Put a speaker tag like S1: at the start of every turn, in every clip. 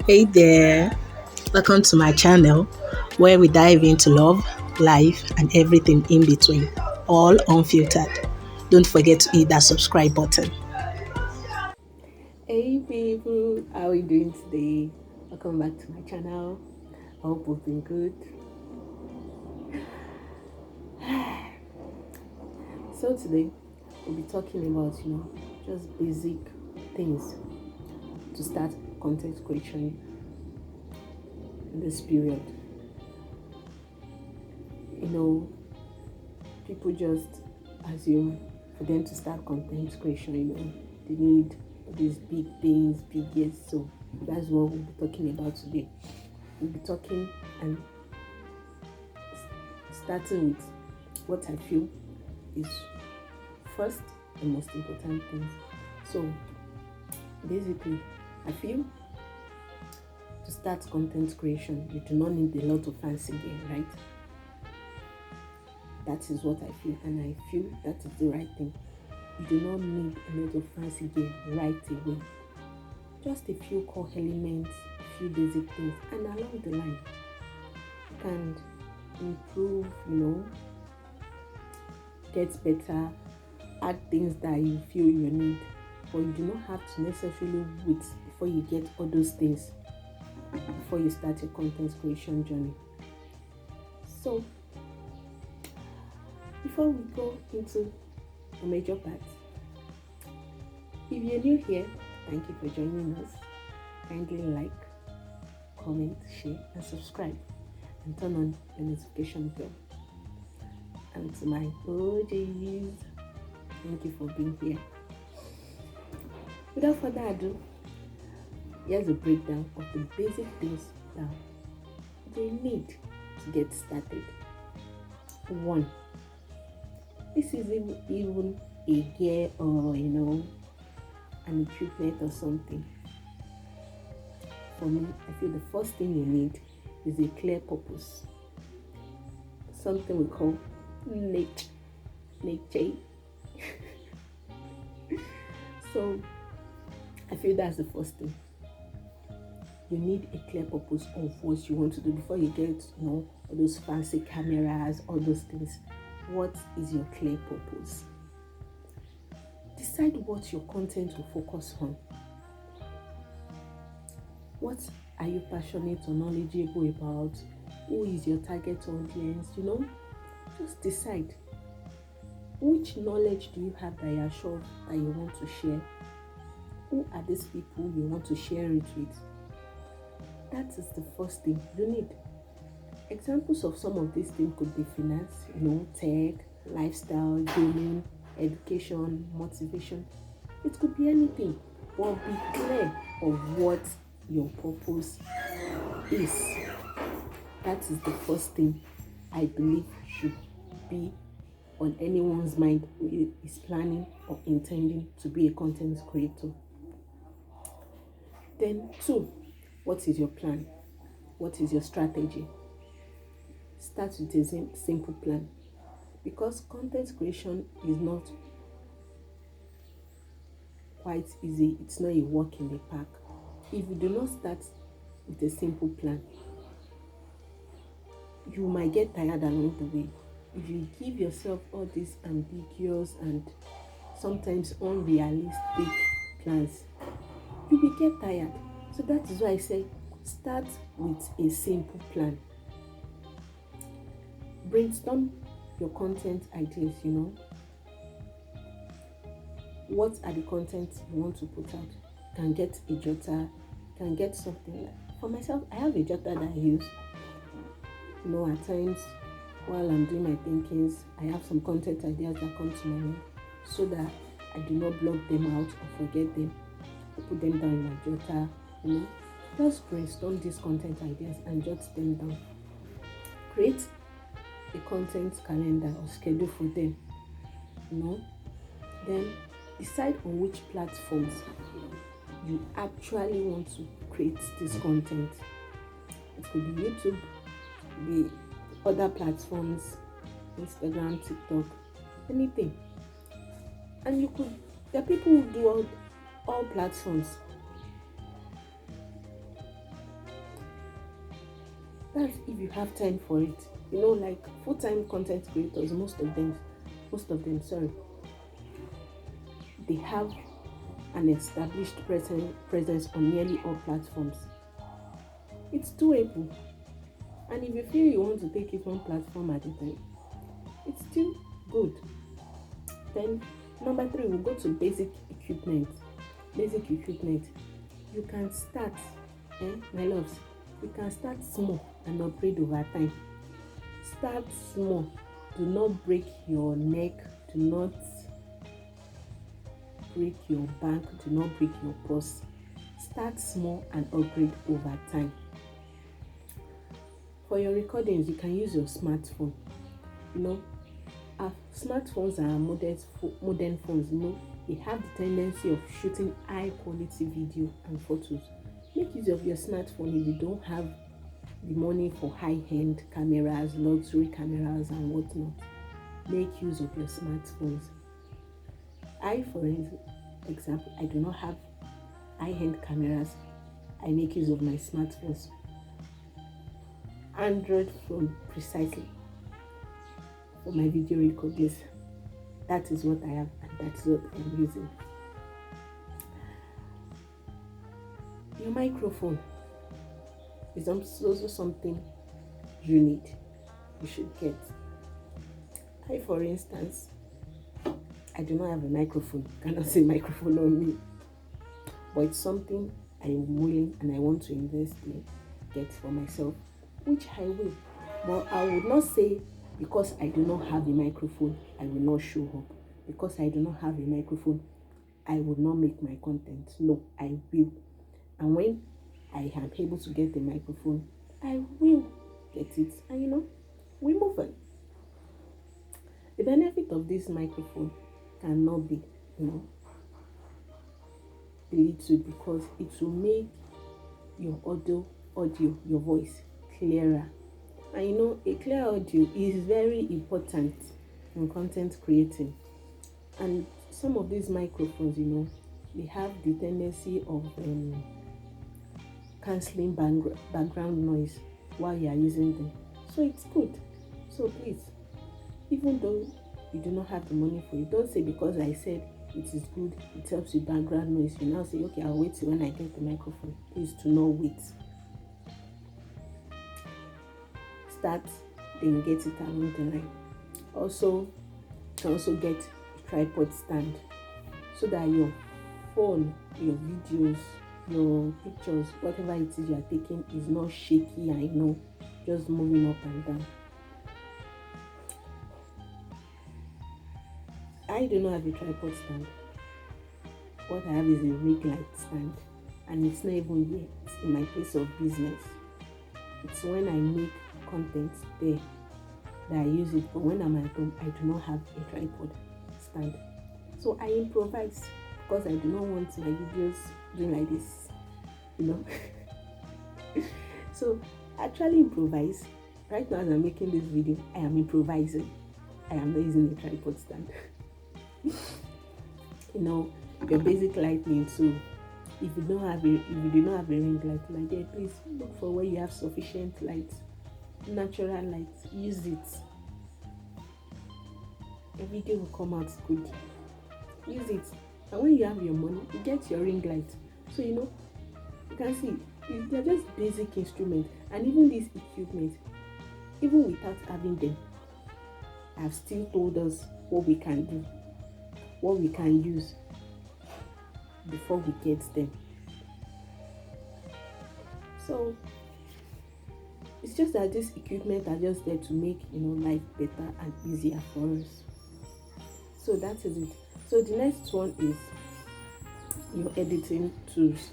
S1: Hey there, welcome to my channel where we dive into love, life, and everything in between, all unfiltered. Don't forget to hit that subscribe button.
S2: Hey people, how are you doing today? Welcome back to my channel. I hope you've been good. So today we'll be talking about just basic things to start content creation in this period. You know, people just assume for them to start content creation, they need these big things, big yes. So that's what we'll be talking about today. We'll be talking and starting with what I feel is first the most important thing. So basically, I feel to start content creation, you do not need a lot of fancy gear, right? That is what I feel, and I feel that is the right thing. You do not need a lot of fancy gear right away. Just a few core elements, a few basic things, and along the line, you can improve, get better, add things that you feel you need, but you do not have to necessarily wait before you get all those things before you start your content creation journey. So before we go into the major part, if you're new here, thank you for joining us. Kindly like, comment, share, and subscribe, and turn on the notification bell. And to my OGs, thank you for being here. Without further ado, here's a breakdown of the basic things that we need to get started. 1. This is even a gear or an equipment or something. For me, I feel the first thing you need is a clear purpose. Something we call nature. So I feel that's the first thing. You need a clear purpose of what you want to do before you get, all those fancy cameras, all those things. What is your clear purpose? Decide what your content will focus on. What are you passionate or knowledgeable about? Who is your target audience? Just decide. Which knowledge do you have that you are sure that you want to share? Who are these people you want to share it with? That is the first thing you need. Examples of some of these things could be finance, tech, lifestyle, gaming, education, motivation. It could be anything, but be clear of what your purpose is. That is the first thing I believe should be on anyone's mind who is planning or intending to be a content creator. Then 2, what is your plan? What is your strategy? Start with a simple plan, because content creation is not quite easy. It's not a walk in the park. If you do not start with a simple plan, you might get tired along the way. If you give yourself all these ambiguous and sometimes unrealistic plans, you will get tired. So that is why I say start with a simple plan. Brainstorm your content ideas, What are the contents you want to put out? You can get a jotter, you can get something like, for myself, I have a jotter that I use. At times while I'm doing my thinkings, I have some content ideas that come to my mind so that I do not block them out or forget them. I put them down in my jotter, Just brainstorm these content ideas and jot them down. Create a content calendar or schedule for them, Then decide on which platforms you actually want to create this content. It could be YouTube, the other platforms, Instagram, TikTok, anything. And there are people who do all platforms. That's if you have time for it. Like full-time content creators, most of them, sorry, they have an established presence on nearly all platforms. It's doable. And if you feel you want to take it one platform at a time, it's still good. Then number three, we'll go to basic equipment. Basic equipment. You can start, my loves, you can start small and upgrade over time. Start small. Do not break your neck. Do not break your bank. Do not break your purse. Start small and upgrade over time. For your recordings, you can use your smartphone. Our smartphones are modern phones. They have the tendency of shooting high quality video and photos. Make use of your smartphone if you don't have the money for high-end cameras, luxury cameras and whatnot. Make use of your smartphones. I, for example, I do not have high-end cameras. I make use of my smartphones. Android phone precisely for my video recordings. That is what I have and that's what I'm using. Your microphone is also something you need. You should get. I, for instance, I do not have a microphone. You cannot see microphone on me. But it's something I am willing and I want to invest in, get for myself, which I will. But I would not say because I do not have a microphone, I will not show up. Because I do not have a microphone, I will not make my content. No, I will. And when I am able to get a microphone, I will get it. And we move on. The benefit of this microphone cannot be, belittled because it will make your audio, your voice clearer. And a clear audio is very important in content creating. And some of these microphones, they have the tendency of cancelling background noise while you are using them. So it's good. So please, even though you do not have the money for it, don't say because I said it is good, it helps with background noise. You now say, okay, I'll wait till when I get the microphone. Please do not wait. Start, then get it along the line. Also, you can also get a tripod stand so that your phone, your videos, your pictures, whatever it is you are taking is not shaky and just moving up and down. I do not have a tripod stand. What I have is a ring light stand, and it's not even yet. It's in my place of business. It's when I make content there that I use it, but when I'm at home, I do not have a tripod stand. So I improvise because I do not want my videos doing like this, So I actually improvise. Right now as I'm making this video, I am improvising. I am not using a tripod stand. Your basic lighting too. If you do not have a ring light, my dear, please look for where you have sufficient light, natural light. Use it. A video will come out good. Use it. And when you have your money, you get your ring light. So you can see they're just basic instruments, and even this equipment, even without having them, have still told us what we can do, what we can use before we get them. So it's just that this equipment are just there to make life better and easier for us. So that is it. So the next one is your editing tools.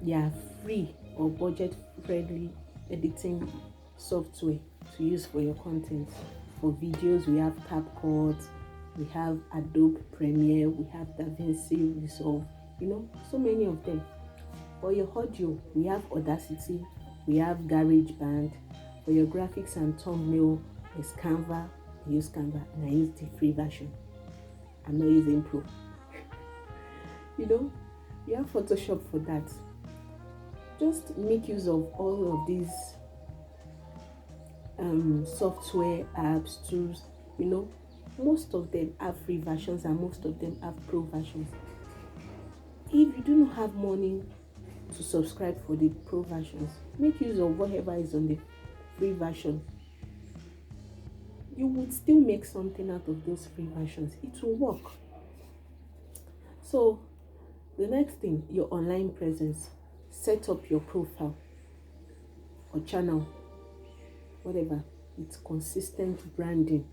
S2: They are free or budget friendly editing software to use for your content. For videos, we have CapCut, we have Adobe Premiere, we have DaVinci Resolve, so many of them. For your audio, we have Audacity, we have GarageBand. For your graphics and thumbnail, there's Canva. I use Canva and I use the free version. I'm not using Pro. You have Photoshop for that. Just make use of all of these software apps, tools, you know, most of them have free versions and most of them have pro versions. If you do not have money to subscribe for the pro versions, make use of whatever is on the free version. You would still make something out of those free versions. It will work. So the next thing, your online presence. Set up your profile or channel, whatever. It's consistent branding.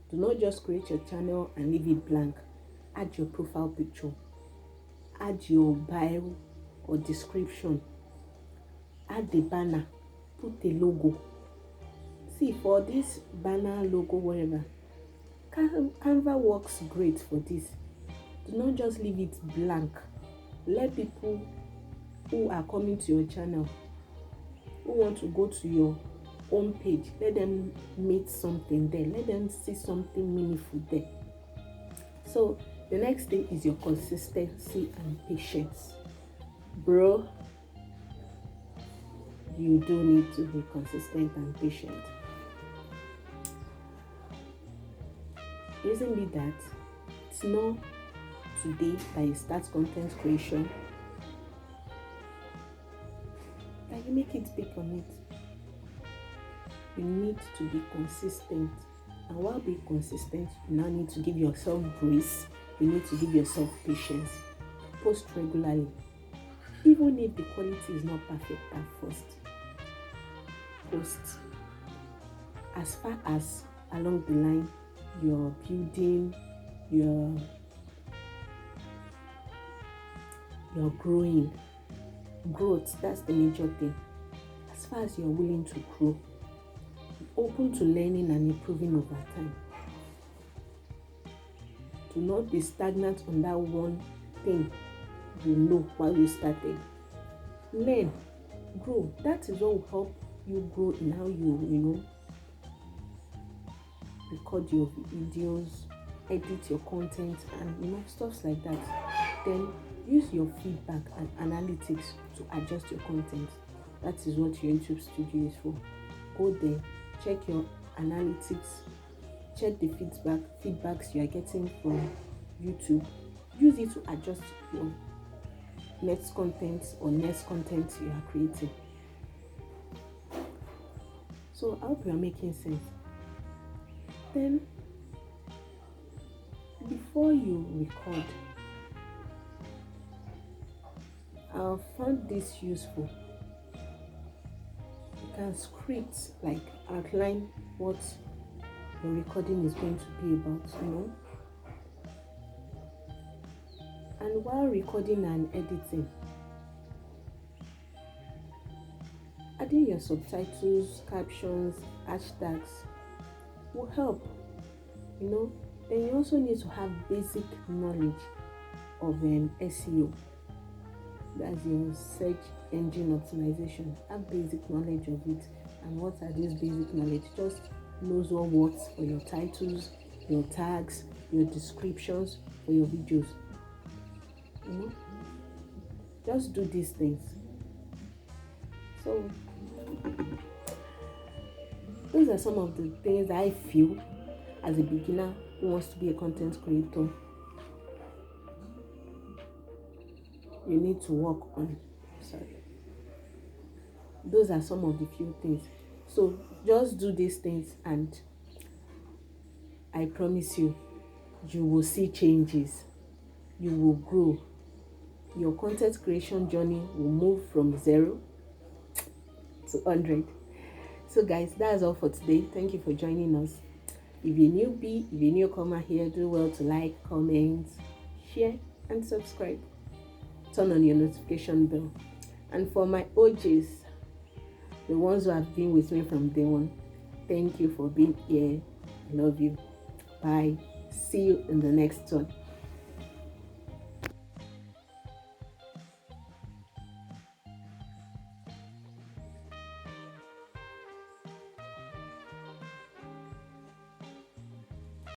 S2: Do not just create your channel and leave it blank. Add your profile picture. Add your bio or description. Add the banner. Put a logo. See, for this banner, logo, whatever, Canva works great for this. Do not just leave it blank. Let people who are coming to your channel, who want to go to your home page, let them meet something there. Let them see something meaningful there. So the next thing is your consistency and patience. Bro, you do need to be consistent and patient. Reason be that it's not today that you start content creation that you make it big on it. You need to be consistent, and while being consistent, you now need to give yourself grace. You need to give yourself patience. Post regularly, even if the quality is not perfect at first. Post as far as along the line you're building, you're growing. Growth, that's the major thing. As far as you're willing to grow, open to learning and improving over time. Do not be stagnant on that one thing you know while you started. Learn, grow. That is what will help you grow in how you record your videos, edit your content, and stuff like that. Then use your feedback and analytics to adjust your content. That is what your YouTube studio is for. Go there, check your analytics, check the feedbacks you are getting from YouTube. Use it to adjust your next content you are creating. So I hope you are making sense. Then, before you record, I found this useful. You can script, like outline what your recording is going to be about, And while recording and editing, adding your subtitles, captions, hashtags will help, Then you also need to have basic knowledge of SEO. That's your search engine optimization. Have basic knowledge of it. And what are these basic knowledge? Just knows what works for your titles, your tags, your descriptions for your videos. Just do these things. So those are some of the things I feel as a beginner who wants to be a content creator you need to work on. Those are some of the few things. So just do these things and I promise you, you will see changes. You will grow. Your content creation journey will move from 0 to 100. So guys, that's all for today. Thank you for joining us. If you're newbie, if you're newcomer here, do well to like, comment, share, and subscribe. Turn on your notification bell. And for my OGs, the ones who have been with me from day one, thank you for being here. I love you. Bye. See you in the next one.